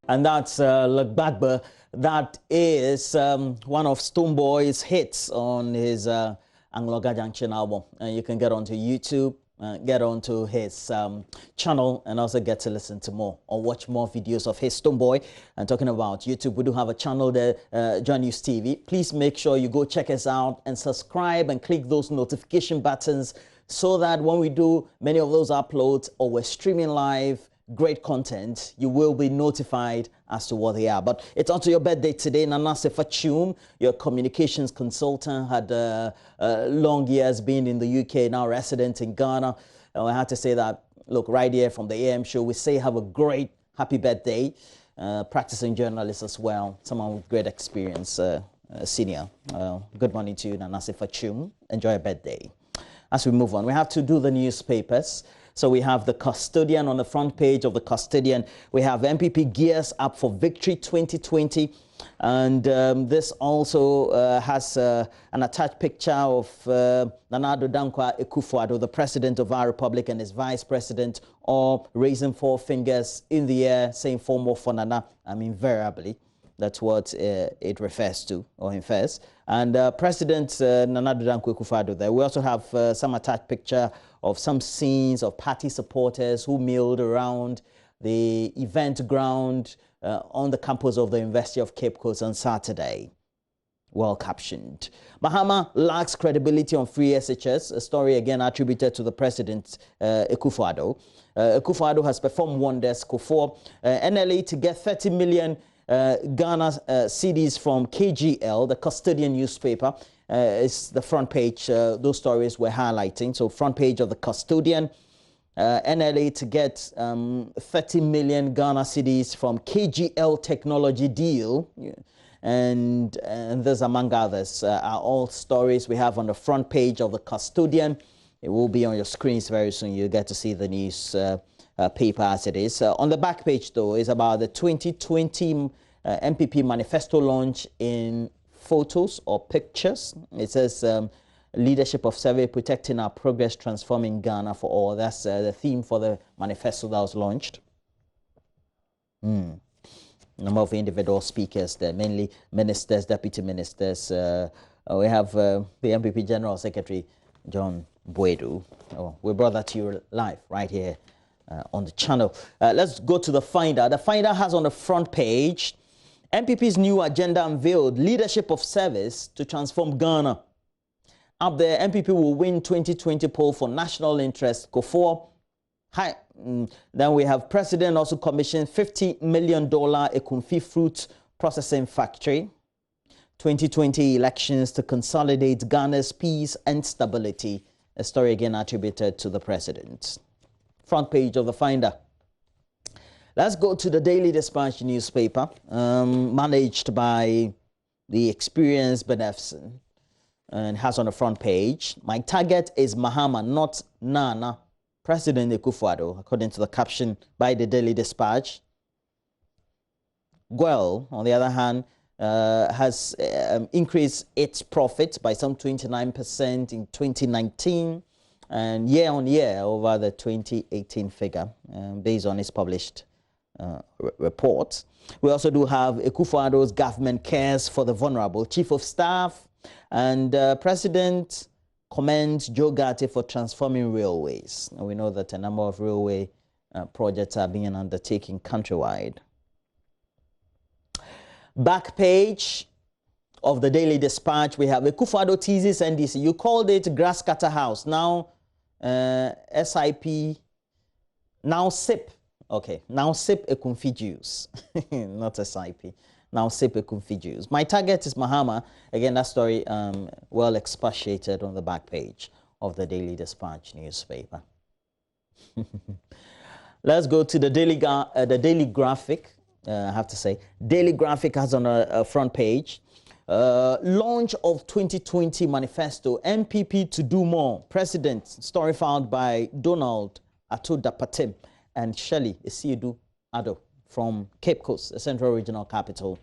And that's Lagbagba. That is one of Stonebwoy's hits on his Angloga Junction album. And you can get onto YouTube, get onto his channel, and also get to listen to more or watch more videos of his Stonebwoy. And talking about YouTube, we do have a channel there, JoyNews TV. Please make sure you go check us out and subscribe and click those notification buttons so that when we do many of those uploads or we're streaming live, great content, you will be notified as to what they are. But it's on to your birthday today. Nana Sefachum, your communications consultant, had long years been in the UK, now resident in Ghana. And I had to say that, look, right here from the AM show, we say have a great, happy birthday. Practicing journalist as well, someone with great experience, senior. Good morning to you, Nana Sefachum. Enjoy your birthday. As we move on, we have to do the newspapers. So we have the Custodian on the front page of the Custodian. We have MPP gears up for victory 2020. And this also has an attached picture of Nana Addo Dankwa Akufo-Addo, the president of our republic, and his vice president, all raising four fingers in the air, saying four more for Nana. I mean, invariably. That's what it refers to, or infers. And President Nana Addo Dankwa Akufo-Addo there. We also have some attached picture of some scenes of party supporters who milled around the event ground on the campus of the University of Cape Coast on Saturday. Well captioned. Mahama lacks credibility on free SHS, a story again attributed to the president, Akufo-Addo. Akufo-Addo has performed wonders for NLA to get 30 million Ghana CDs from KGL, the Custodian newspaper. It's the front page, those stories we're highlighting. So front page of the Custodian, NLA to get 30 million Ghana CDs from KGL technology deal. And this, among others, are all stories we have on the front page of the Custodian. It will be on your screens very soon. You'll get to see the news paper as it is. On the back page, though, is about the 2020 MPP manifesto launch in photos or pictures. It says leadership of survey protecting our progress, transforming Ghana for all. That's the theme for the manifesto that was launched. Number of individual speakers there, mainly ministers, deputy ministers. We have the MPP General Secretary, John Boedu. We brought that to you live right here on the channel. Let's go to the Finder. The Finder has on the front page, MPP's new agenda unveiled, leadership of service to transform Ghana. Up there, MPP will win 2020 poll for national interest. Go for. Hi. Then we have President also commissioned $50 million Ekumfi fruit processing factory. 2020 elections to consolidate Ghana's peace and stability. A story again attributed to the president. Front page of the Finder. Let's go to the Daily Dispatch newspaper, managed by the experienced Benefson, and has on the front page, my target is Mahama, not Nana, President Akufo-Addo, according to the caption by the Daily Dispatch. Gwel, on the other hand, has increased its profits by some 29% in 2019 and year on year over the 2018 figure, based on its published report. We also do have Akufo-Addo's government cares for the vulnerable. Chief of Staff and President commends Joe Gatti for transforming railways. And we know that a number of railway projects are being undertaken countrywide. Back page of the Daily Dispatch, we have Akufo-Addo teases NDC. You called it grass cutter house. Now SIP, now SIP. Okay, now SIP Ekumfi juice, not SIP. Now SIP Ekumfi juice. My target is Mahama. Again, that story well expatiated on the back page of the Daily Dispatch newspaper. Let's go to the Daily Graphic. I have to say, Daily Graphic has on a front page. Launch of 2020 manifesto, MPP to do more. President, story found by Donald Atodapatim and Shelley Isiedu Addo from Cape Coast, a central regional capital.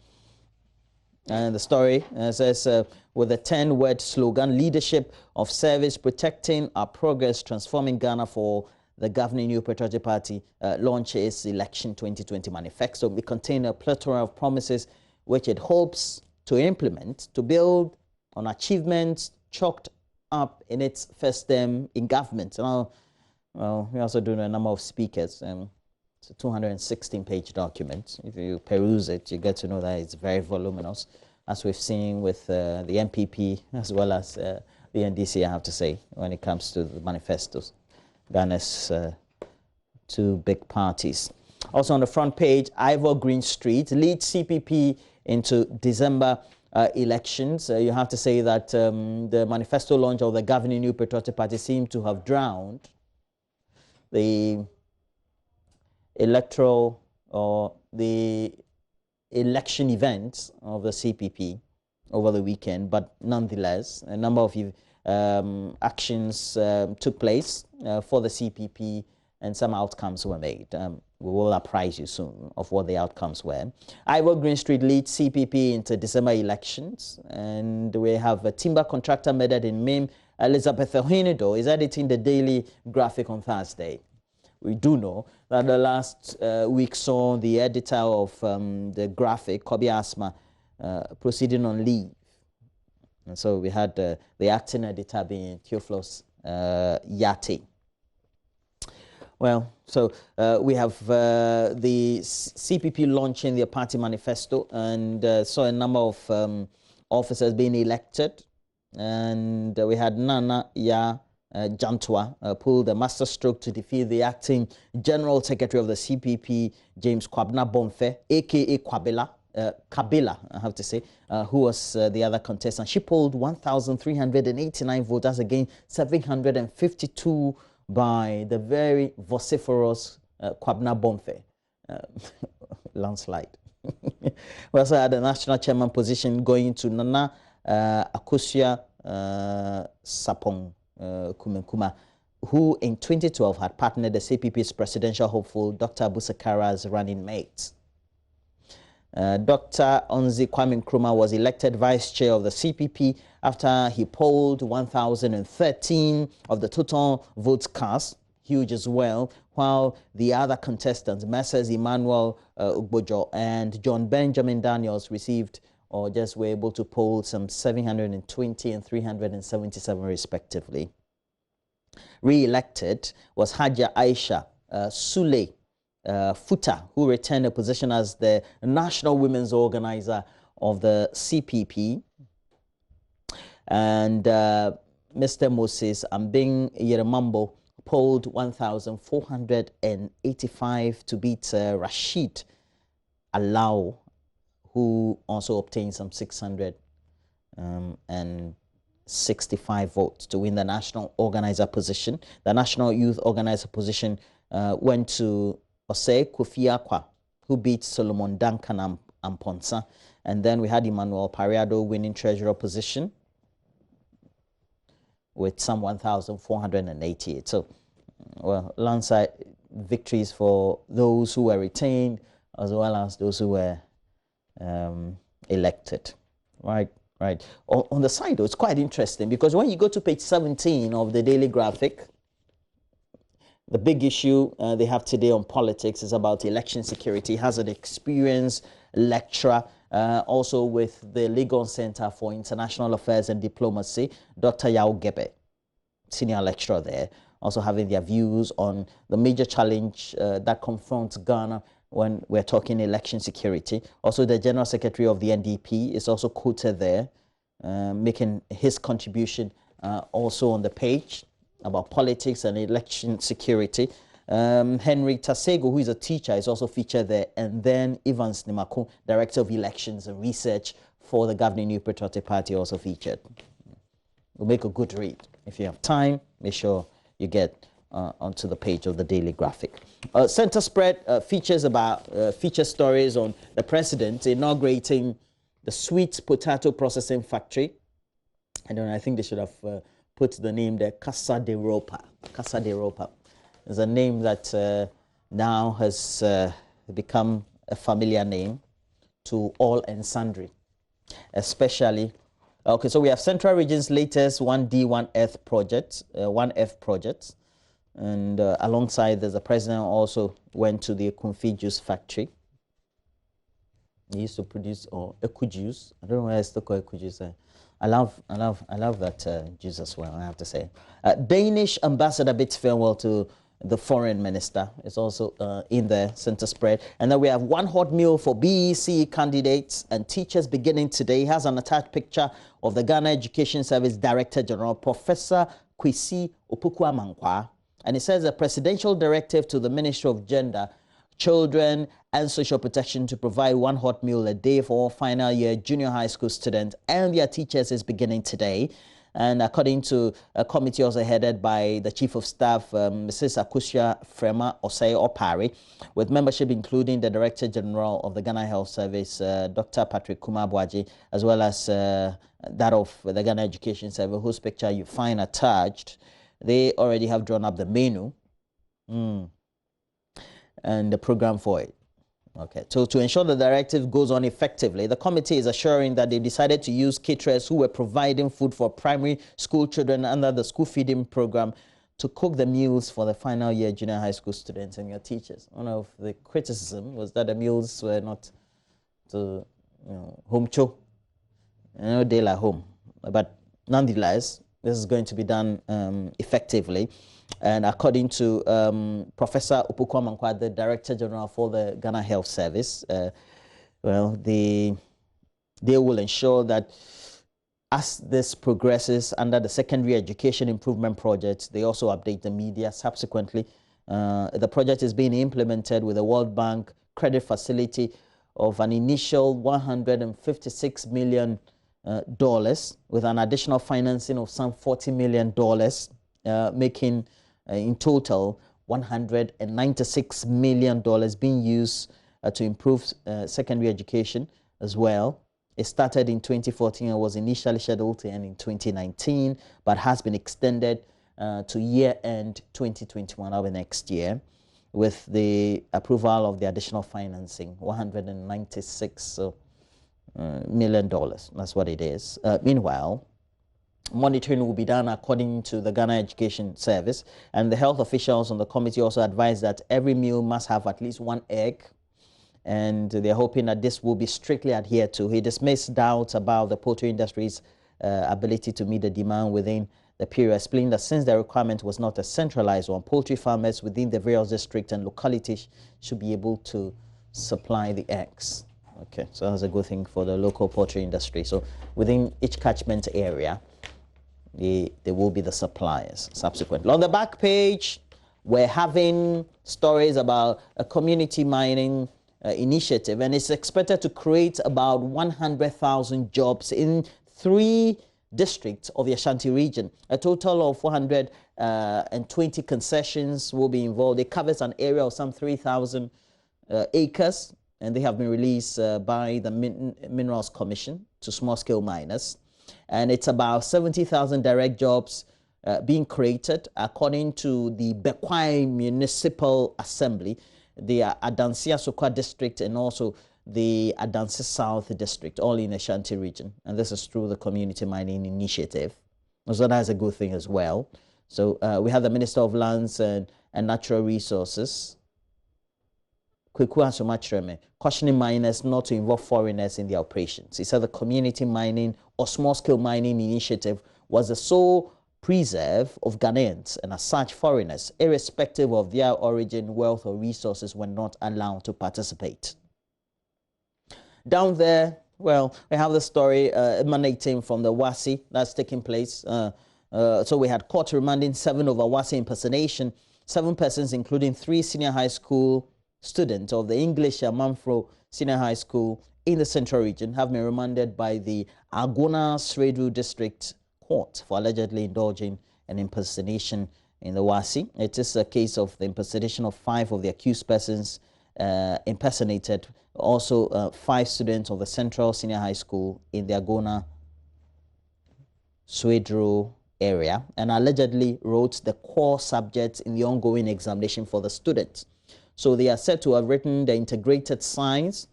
And the story says, with a 10-word slogan, leadership of service, protecting our progress, transforming Ghana for the governing New Patriotic Party launched its Election 2020 manifesto. It contained a plethora of promises which it hopes to implement to build on achievements chalked up in its first term in government. Well, we also do a number of speakers. It's a 216-page document. If you peruse it, you get to know that it's very voluminous, as we've seen with the MPP as well as the NDC, I have to say, when it comes to the manifestos. Ghana's two big parties. Also on the front page, Ivor Green Street leads CPP into December elections. You have to say that the manifesto launch of the governing New Patriotic Party seemed to have drowned the electoral or the election events of the CPP over the weekend, but nonetheless, a number of actions took place for the CPP, and some outcomes were made. We will apprise you soon of what the outcomes were. Ivor Green Street leads CPP into December elections, and we have a timber contractor murdered in Mim. Elizabeth Ohinido is editing the Daily Graphic on Thursday. We do know that the last week saw the editor of the Graphic, Kobi Asma, proceeding on leave. And so we had the acting editor being Theophilus Yate. Well, so we have the CPP launching their party manifesto, and saw a number of officers being elected. And we had Nana Jantua pulled the masterstroke to defeat the acting General Secretary of the CPP, James Kwabena Bonfe, a.k.a. Kabila, I have to say, who was the other contestant. She polled 1,389 voters against 752 by the very vociferous Kwabena Bonfe. Landslide. We also had the national chairman position going to Nana Akosua Sapong Kumenkuma, who in 2012 had partnered the CPP's presidential hopeful Dr. Abu Sakara's running mate. Dr. Onzi Kwame Nkrumah was elected vice chair of the CPP after he polled 1,013 of the total votes cast, huge as well, while the other contestants, Messrs. Emmanuel Ugbojo and John Benjamin Daniels, received or just were able to poll some 720 and 377 respectively. Re-elected was Haja Aisha Sule Futa, who retained a position as the national women's organizer of the CPP. And Mr. Moses Ambing Yeremambo polled 1,485 to beat Rashid Alao, who also obtained some 665 votes to win the national organizer position. The national youth organizer position went to Osei Kofi Akwa, who beat Solomon Duncan Amponsa. And then we had Emmanuel Pariado winning treasurer position with some 1,488. So, well, landslide victories for those who were retained as well as those who were elected. Right. On the side, though, it's quite interesting because when you go to page 17 of the Daily Graphic, the big issue they have today on politics is about election security. Has an experienced lecturer, also with the Legon Center for International Affairs and Diplomacy, Dr. Yao Gebe, senior lecturer there, also having their views on the major challenge that confronts Ghana when we're talking election security. Also, the General Secretary of the NDP is also quoted there, making his contribution also on the page about politics and election security. Henry Tasego, who is a teacher, is also featured there. And then Evans Nimako, Director of Elections and Research for the governing New Patriotic Party, also featured. We'll make a good read. If you have time, make sure you get onto the page of the Daily Graphic. Center spread features stories on the president inaugurating the sweet potato processing factory. I think they should have put the name there, Casa de Ropa. Casa de Ropa is a name that now has become a familiar name to all and sundry, especially. Okay, so we have Central Region's latest 1D, 1F project, 1F project. And alongside this, the president also went to the Kumfi juice factory. He used to produce eku juice. I don't know why it's still called eku juice. I love that juice as well, I have to say. Danish ambassador bids farewell to the foreign minister. It's also in the center spread. And then we have one hot meal for BEC candidates and teachers beginning today. It has an attached picture of the Ghana Education Service Director General, Professor Kwesi Opoku-Amankwa. And it says a presidential directive to the Ministry of Gender, Children and Social Protection to provide one hot meal a day for all final year junior high school students and their teachers is beginning today. And according to a committee also headed by the Chief of Staff, Mrs. Akusua Frema Osei Opari, with membership including the Director General of the Ghana Health Service, Dr. Patrick Kumabwaji, as well as that of the Ghana Education Service, whose picture you find attached. They already have drawn up the menu and the program for it. Okay, so to ensure the directive goes on effectively, the committee is assuring that they decided to use caterers who were providing food for primary school children under the school feeding program to cook the meals for the final year junior high school students and your teachers. One of the criticism was that the meals were not to home cho, day like home. But nonetheless, this is going to be done effectively. And according to Professor Opoku-Amankwa, the Director General for the Ghana Health Service, well, they will ensure that as this progresses under the Secondary Education Improvement Project, they also update the media subsequently. The project is being implemented with a World Bank credit facility of an initial $156 million with an additional financing of some $40 million, making in total $196 million being used to improve secondary education as well. It started in 2014 and was initially scheduled to end in 2019, but has been extended to year-end 2021, over next year, with the approval of the additional financing, $196 million. That's what it is. Meanwhile, monitoring will be done according to the Ghana Education Service, and the health officials on the committee also advised that every meal must have at least one egg, and they're hoping that this will be strictly adhered to. He dismissed doubts about the poultry industry's ability to meet the demand within the period, explaining that since the requirement was not a centralized one, poultry farmers within the various districts and localities should be able to supply the eggs. Okay, so that's a good thing for the local poultry industry. So within each catchment area, there will be the suppliers subsequently. On the back page, we're having stories about a community mining initiative, and it's expected to create about 100,000 jobs in 3 districts of the Ashanti region. A total of 420 concessions will be involved. It covers an area of some 3,000 acres, and they have been released by the Minerals Commission to small-scale miners. And it's about 70,000 direct jobs being created according to the Bekwai Municipal Assembly, the Adansia Sokwa District, and also the Adansi South District, all in the Ashanti region. And this is through the Community Mining Initiative. So that's a good thing as well. So we have the Minister of Lands and Natural Resources, cautioning miners not to involve foreigners in their operations. He said the community mining or small-scale mining initiative was the sole preserve of Ghanaians, and as such, foreigners, irrespective of their origin, wealth, or resources, were not allowed to participate. Down there, well, we have the story emanating from the WASI that's taking place. So we had court remanding 7 over WASI impersonation. 7 persons, including 3 senior high school students of the English Manfro Senior High School in the Central Region, have been remanded by the Agona Sredru District Court for allegedly indulging an impersonation in the WASI. It is a case of the impersonation of 5 of the accused persons impersonated. Also, 5 students of the Central Senior High School in the Agona Sredru area, and allegedly wrote the core subjects in the ongoing examination for the students. So they are said to have written the integrated science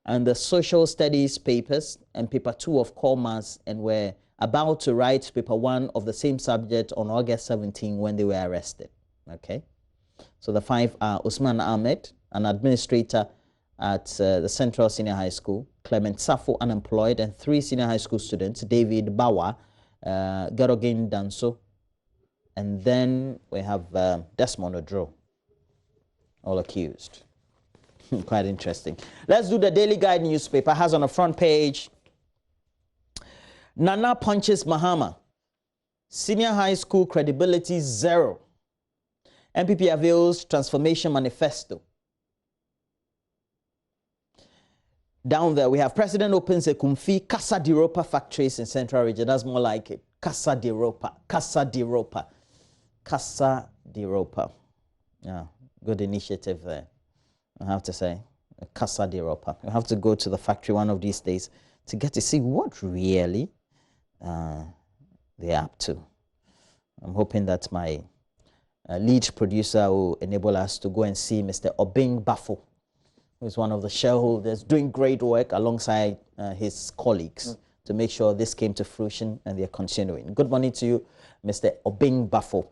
and the social studies papers and paper 2 of core maths, and were about to write paper 1 of the same subject on August 17 when they were arrested. Okay. So the 5 are Usman Ahmed, an administrator at the Central Senior High School, Clement Safo, unemployed, and 3 senior high school students, David Bawa, Gerogin Danso, and then we have Desmond Odro, all accused. Quite interesting. Let's do the Daily Guide newspaper. It has on the front page, Nana punches Mahama. Senior high school credibility zero. MPP avails transformation manifesto. Down there, we have President opens a Kumfi Casa de Ropa factories in Central Region. That's more like it. Casa de Ropa. Casa de Ropa. Casa de Ropa. Yeah, good initiative there, I have to say. Casa de Ropa. You have to go to the factory one of these days to get to see what really they're up to. I'm hoping that my lead producer will enable us to go and see Mr. Obing Bafo, who is one of the shareholders, doing great work alongside his colleagues to make sure this came to fruition and they're continuing. Good morning to you, Mr. Obing Bafo.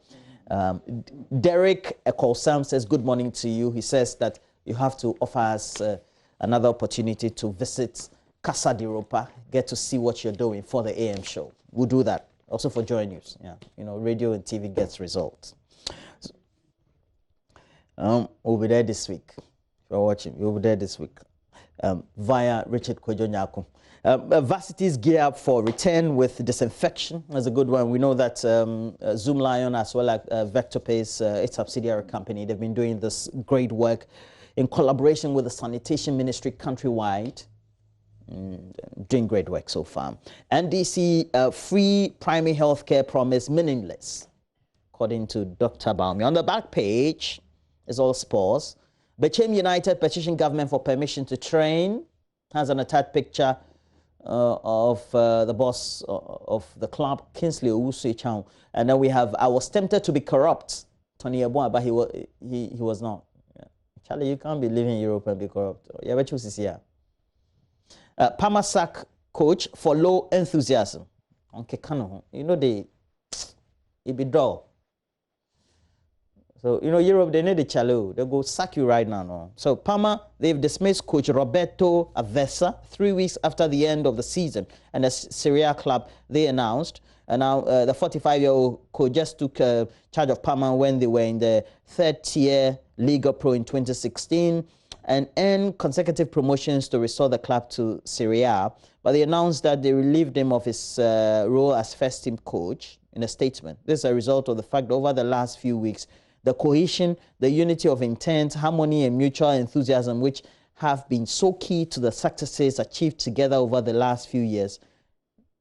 Derek Ekolsam says good morning to you. He says that you have to offer us another opportunity to visit Casa de Ropa, get to see what you're doing for the AM show. We'll do that. Also for JoyNews. Yeah, you know, radio and TV gets results. We'll be there this week. If you're watching, we'll be there this week via Richard Kwejonyako. Varsities gear up for return with disinfection. That's a good one. We know that Zoom Lion as well as VectorPace, its subsidiary company, they've been doing this great work in collaboration with the Sanitation Ministry countrywide. Doing great work so far. NDC free primary health care promise meaningless, according to Dr. Baumi. On the back page is all sports. Bechem United petition government for permission to train. Has an attached picture of the boss of the club, Kingsley Owusu. And then we have, I was tempted to be corrupt, Tony Yeboah, but he was not. Yeah. Charlie, you can't be living in Europe and be corrupt. Yeah, but choose here. Pamasak coach for low enthusiasm. Okay, you know it be dull. So, you know, Europe, they need a chalo. They go sack you right now. No? So, Parma, they've dismissed coach Roberto Avesa 3 weeks after the end of the season. And the Serie A club, they announced. And now the 45-year-old coach just took charge of Parma when they were in the 3rd-tier Liga Pro in 2016 and earned consecutive promotions to restore the club to Serie A. But they announced that they relieved him of his role as first-team coach in a statement. This is a result of the fact that over the last few weeks, the cohesion, the unity of intent, harmony, and mutual enthusiasm, which have been so key to the successes achieved together over the last few years,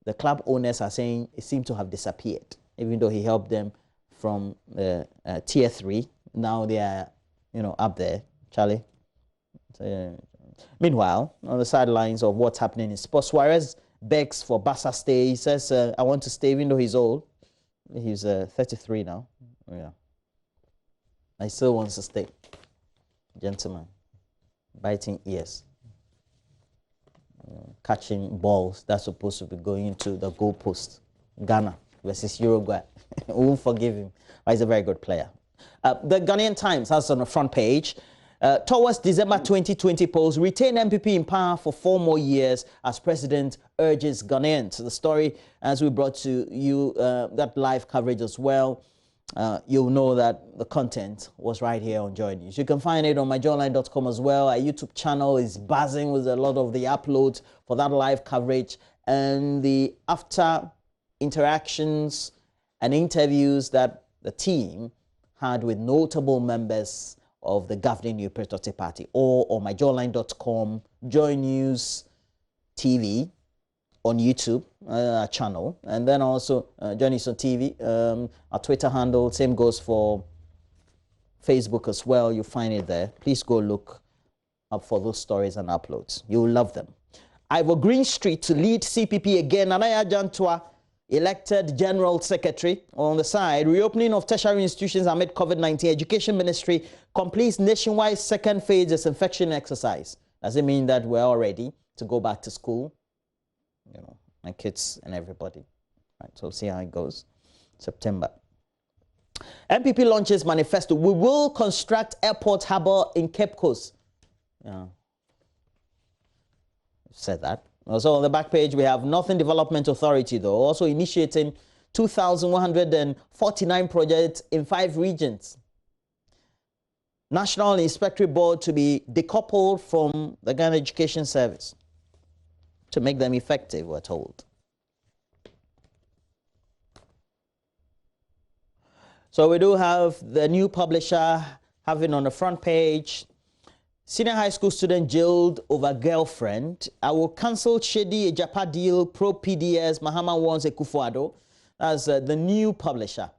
the club owners are saying it seemed to have disappeared, even though he helped them from tier 3. Now they are, you know, up there, Charlie. So, meanwhile, on the sidelines of what's happening in sports, Suarez begs for Barca stay. He says, I want to stay, even though he's old. He's 33 now. Yeah. I still want to stay. Gentlemen, biting ears, catching balls that's supposed to be going into the goalpost. Ghana versus Uruguay. We won't forgive him, but he's a very good player. The Ghanaian Times has on the front page, towards December 2020 polls, retain MPP in power for 4 more years as president urges Ghanaians. The story, as we brought to you, that live coverage as well, you'll know that the content was right here on JoyNews. You can find it on myjoyonline.com as well. Our YouTube channel is buzzing with a lot of the uploads for that live coverage and the after interactions and interviews that the team had with notable members of the governing New Patriotic Party, or on myjoyonline.com, JoyNews TV on YouTube channel, and then also JoyNews on TV. Our Twitter handle, same goes for Facebook as well. You'll find it there. Please go look up for those stories and uploads. You'll love them. Ivor Greenstreet to lead CPP again. Anaya Jantwa, elected General Secretary. On the side, reopening of tertiary institutions amid COVID-19. Education Ministry completes nationwide second phase disinfection exercise. Does it mean that we're all ready to go back to school? You know, my kids and everybody. Right, so see how it goes. September. MPP launches manifesto. We will construct airport harbour in Cape Coast. Yeah. Said that. Also on the back page, we have Northern Development Authority, though, also initiating 2,149 projects in 5 regions. National Inspectorate Board to be decoupled from the Ghana Education Service to make them effective, we're told. So we do have the new publisher having on the front page, senior high school student jailed over girlfriend. I will cancel Shady Ejapa deal, pro PDS, Mahama warns Akufo-Addo. That's the new publisher.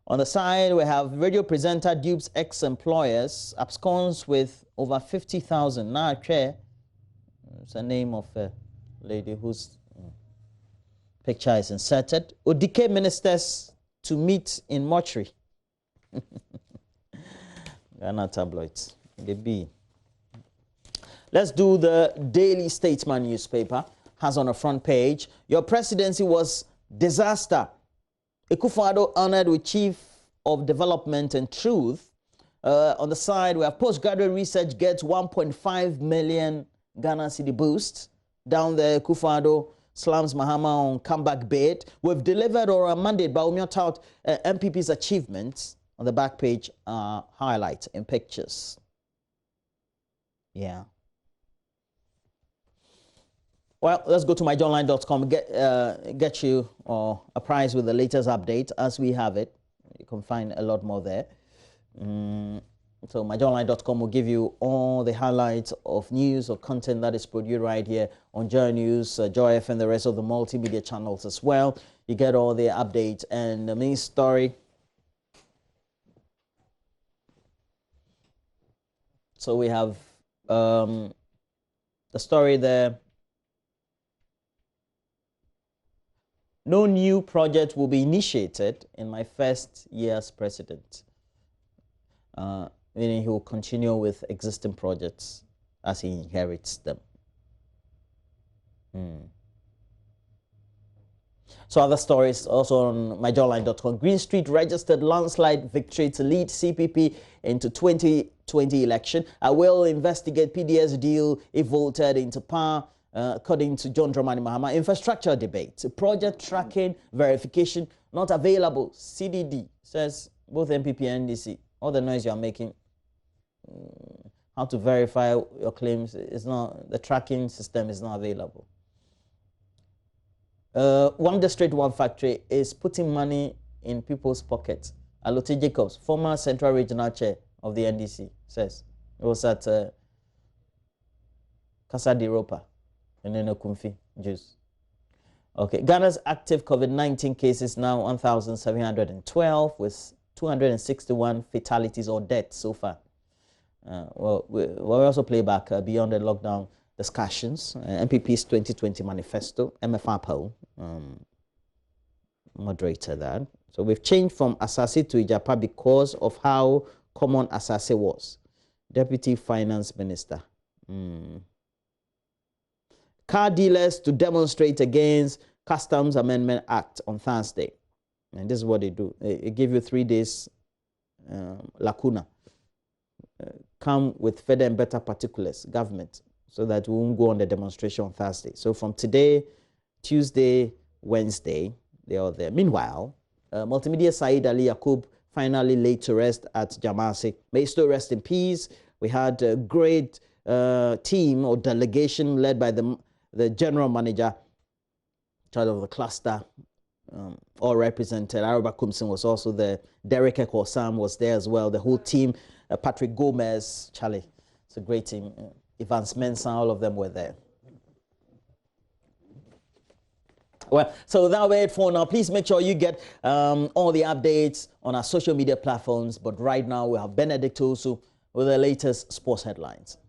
On the side, we have radio presenter dupes ex-employers, absconds with over 50,000. Now, it's the name of a lady whose picture is inserted. Odike ministers to meet in mortuary. Ghana tabloids. Let's do the Daily Statesman newspaper. Has on the front page, your presidency was disaster. Akufo-Addo honored with Chief of Development and Truth. On the side, we have postgraduate research gets 1.5 million Ghana cedi boost. Down there, Akufo-Addo slams Mahama on comeback bid. We've delivered or mandate by Umyo tout MPP's achievements. On the back page, highlight in pictures. Yeah. Well, let's go to myjoyonline.com. Get you apprised with the latest update as we have it. You can find a lot more there. So myjoyonline.com will give you all the highlights of news or content that is produced right here on JoyNews, Joy FM, and the rest of the multimedia channels as well. You get all the updates and the main story. So we have the story there. No new project will be initiated in my first year as president. Meaning he will continue with existing projects as he inherits them. So other stories also on myjoyonline.com. Green Street registered landslide victory to lead CPP into 2020 election. I will investigate PDS deal if voted into power. According to John Dramani Mahama, infrastructure debate, project tracking, verification, not available. CDD says both MPP and NDC. All the noise you are making, how to verify your claims is not, the tracking system is not available. One district, one factory is putting money in people's pockets. Alote Jacobs, former Central Regional Chair of the NDC, says it was at Casa de Ropa and then Okumfi Juice. Okay, Ghana's active COVID-19 cases now 1,712 with 261 fatalities or deaths so far. Well, we also play back beyond the lockdown discussions. MPP's 2020 manifesto, MFR poll, moderator that. So we've changed from Asase to Ijapa because of how common Asase was. Deputy Finance Minister. Car dealers to demonstrate against Customs Amendment Act on Thursday. And this is what they do. They give you 3 days lacuna. Come with further and better particulars, government, so that we won't go on the demonstration on Thursday. So from today, Tuesday, Wednesday, they are there. Meanwhile, Multimedia Said Ali Yaqub finally laid to rest at Jamasi. May he still rest in peace. We had a great team or delegation led by the general manager, charge of the cluster, all represented. Araba Kumsin was also there. Derek Ekosam was there as well. The whole team, Patrick Gomez, Charlie, it's a great team. Evans Mensah, all of them were there. Well, so that'll be it for now. Please make sure you get all the updates on our social media platforms. But right now, we have Benedict Osu with the latest sports headlines.